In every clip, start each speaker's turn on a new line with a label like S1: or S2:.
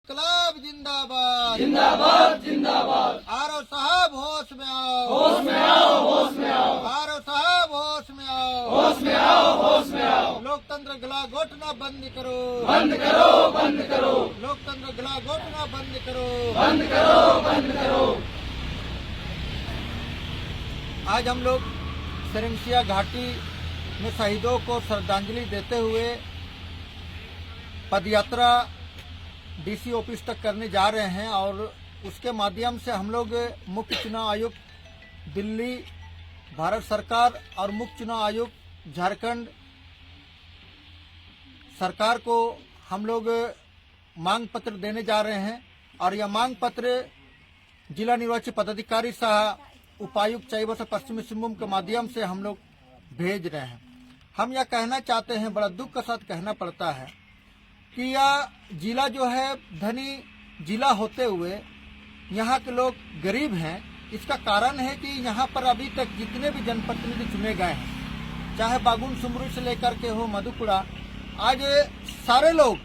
S1: इनकलाब जिंदाबाद
S2: जिंदाबाद जिंदाबाद।
S1: आरो साहब होश में आओ,
S2: होश में आओ, होश में आओ,
S1: आरो साहब होश में आओ,
S2: होश में आओ, होश में आओ।
S1: लोकतंत्र गला घोटना बंद करो,
S2: बंद करो, बंद करो,
S1: लोकतंत्र गला घोटना बंद करो,
S2: बंद करो, बंद करो।
S1: आज हम लोग सरमसिया घाटी में शहीदों को श्रद्धांजलि देते हुए पदयात्रा डीसी ऑफिस तक करने जा रहे हैं और उसके माध्यम से हम लोग मुख्य चुनाव आयुक्त दिल्ली भारत सरकार और मुख्य चुनाव आयुक्त झारखंड सरकार को हम लोग मांग पत्र देने जा रहे हैं और यह मांग पत्र जिला निर्वाची पदाधिकारी सह उपायुक्त चाईबासा पश्चिमी सिंहभूम के माध्यम से हम लोग भेज रहे हैं। हम यह कहना चाहते हैं, बड़ा दुख के साथ कहना पड़ता है कि यह जिला जो है धनी जिला होते हुए यहाँ के लोग गरीब हैं। इसका कारण है कि यहाँ पर अभी तक जितने भी जनप्रतिनिधि चुने गए हैं, चाहे बागुन सुमरू से लेकर के हो मधुपुरा, आज सारे लोग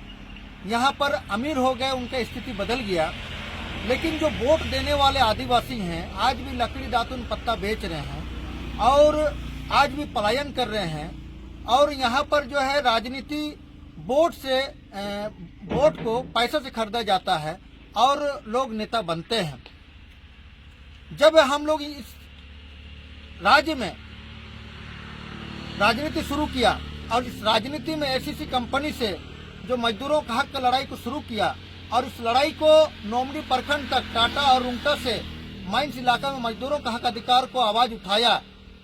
S1: यहाँ पर अमीर हो गए, उनका स्थिति बदल गया। लेकिन जो वोट देने वाले आदिवासी हैं आज भी लकड़ी दातुन पत्ता बेच रहे हैं और आज भी पलायन कर रहे हैं। और यहाँ पर जो है राजनीति वोट को पैसे से खरीदा जाता है और लोग नेता बनते हैं। जब हम लोग इस राज्य में राजनीति शुरू किया और इस राजनीति में एसीसी कंपनी से जो मजदूरों का हक का लड़ाई को शुरू किया और इस लड़ाई को नोमडी प्रखंड तक टाटा और रुंगटा से माइंस इलाका में मजदूरों का हक अधिकार को आवाज उठाया,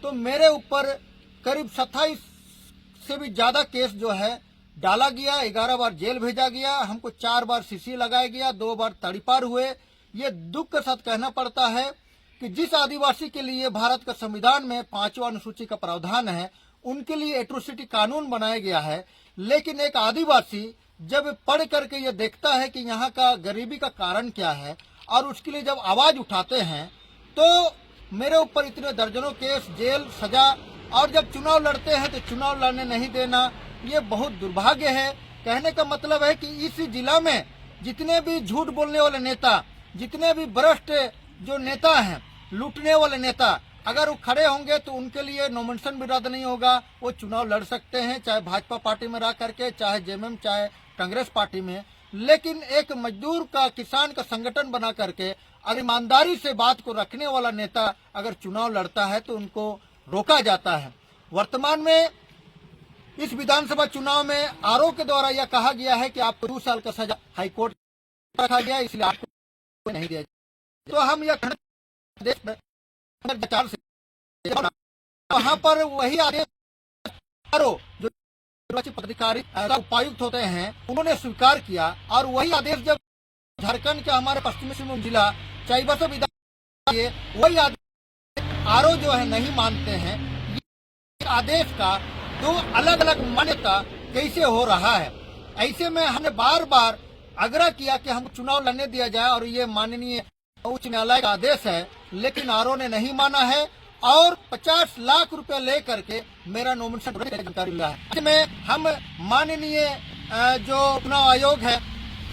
S1: तो मेरे ऊपर करीब 27 से भी ज्यादा केस जो है डाला गया। 11 बार जेल भेजा गया, हमको 4 बार सीसी लगाया गया, 2 बार तड़ीपार हुए। ये दुख के साथ कहना पड़ता है कि जिस आदिवासी के लिए भारत का संविधान में 5वां अनुसूची का प्रावधान है, उनके लिए एट्रोसिटी कानून बनाया गया है। लेकिन एक आदिवासी जब पढ़ करके ये देखता है कि यहाँ का गरीबी का कारण क्या है और उसके लिए जब आवाज उठाते हैं, तो मेरे ऊपर इतने दर्जनों केस, जेल, सजा, और जब चुनाव लड़ते हैं तो चुनाव लड़ने नहीं देना, ये बहुत दुर्भाग्य है। कहने का मतलब है कि इस जिला में जितने भी झूठ बोलने वाले नेता, जितने भी भ्रष्ट जो नेता हैं, लूटने वाले नेता, अगर वो खड़े होंगे तो उनके लिए नॉमिनेशन भी रद्द नहीं होगा, वो चुनाव लड़ सकते हैं, चाहे भाजपा पार्टी में रह करके, चाहे जेएमएम, चाहे कांग्रेस पार्टी में। लेकिन एक मजदूर का, किसान का संगठन बना करके अगर ईमानदारी से बात को रखने वाला नेता अगर चुनाव लड़ता है तो उनको रोका जाता है। वर्तमान में इस विधानसभा चुनाव में आरोप के द्वारा यह कहा गया है कि आपको 2 साल का सजा हाईकोर्ट रखा गया, इसलिए आपको नहीं दिया जाए। तो हम यह देश में वहां पर वही आदेश जो पदाधिकारी उपायुक्त होते हैं उन्होंने स्वीकार किया, और वही आदेश जब झारखंड के हमारे पश्चिमी सिंहभूम जिला चाईबासा विधानसभा वही आदेश आरो जो है नहीं मानते हैं। ये आदेश का 2 अलग अलग मान्यता कैसे हो रहा है? ऐसे में हमने बार बार आग्रह किया कि हम चुनाव लड़ने दिया जाए और ये माननीय उच्च न्यायालय का आदेश है, लेकिन आरो ने नहीं माना है और 50 लाख रुपए लेकर के मेरा नॉमिनेशन जानकारी मिला है। में हम माननीय जो चुनाव आयोग है,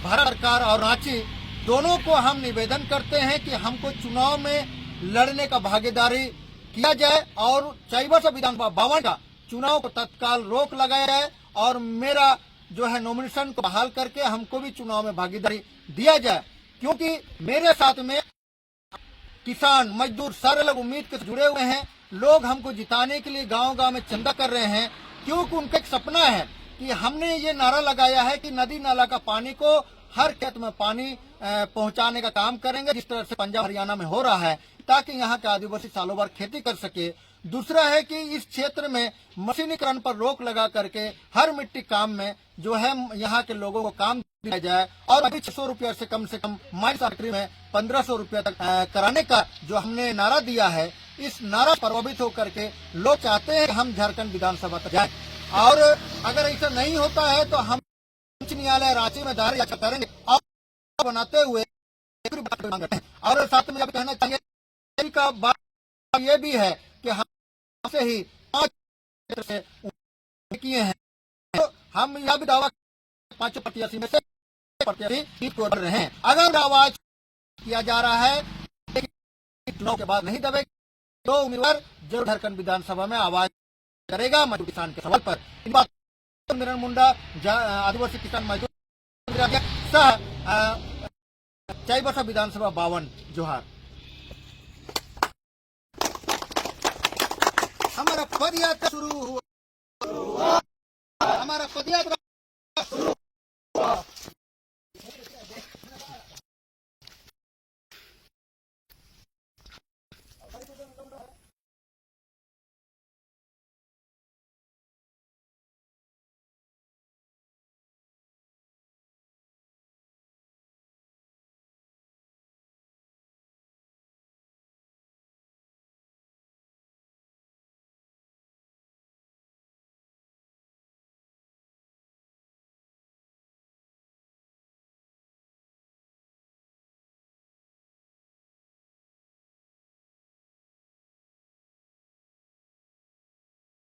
S1: भारत सरकार और रांची, दोनों को हम निवेदन करते हैं कि हमको चुनाव में लड़ने का भागीदारी किया जाए और चाईबासा विधानसभा भवन का चुनाव को तत्काल रोक लगाया जाए और मेरा जो है नॉमिनेशन को बहाल करके हमको भी चुनाव में भागीदारी दिया जाए। क्योंकि मेरे साथ में किसान, मजदूर, सारे लोग उम्मीद के जुड़े हुए हैं। लोग हमको जिताने के लिए गांव-गांव में चंदा कर रहे हैं, क्योंकि उनका एक सपना है कि हमने ये नारा लगाया है कि नदी नाला का पानी को हर खेत में पानी पहुंचाने का काम करेंगे, जिस तरह से पंजाब हरियाणा में हो रहा है, ताकि यहाँ के आदिवासी सालों भर खेती कर सके। दूसरा है कि इस क्षेत्र में मशीनीकरण पर रोक लगा करके हर मिट्टी काम में जो है यहाँ के लोगों को काम दिया जाए और अभी 600 रुपया से कम माइंस फैक्ट्री में 1500 रुपया तक कराने का जो हमने नारा दिया है, इस नारा प्रभावित होकर के लोग चाहते हैं कि हम झारखंड विधानसभा तक जाए। और अगर ऐसा नहीं होता है तो हम उच्च न्यायालय रांची में दायर याचिका करेंगे और बनाते हुए और साथ में कहना चाहिए का बात ये भी है कि हम से ही 5 से किए हैं, तो हम यह भी दावा 5 प्रत्याशी में से प्रत्याशी सीट को लड़ रहे हैं। अगर आवाज किया जा रहा है लेकिन चुनाव के बाद नहीं दबेगा तो उम्मीदवार जरूर झारखंड विधानसभा में आवाज करेगा मजदूर किसान के सवाल पर। इन बातों मिलन मुंडा आदिवासी किसान मजदूर सह चाईबासा विधानसभा 52 जोहार। हमारा पदयात्रा शुरू हुआ, हमारा पदयात्रा शुरू हुआ।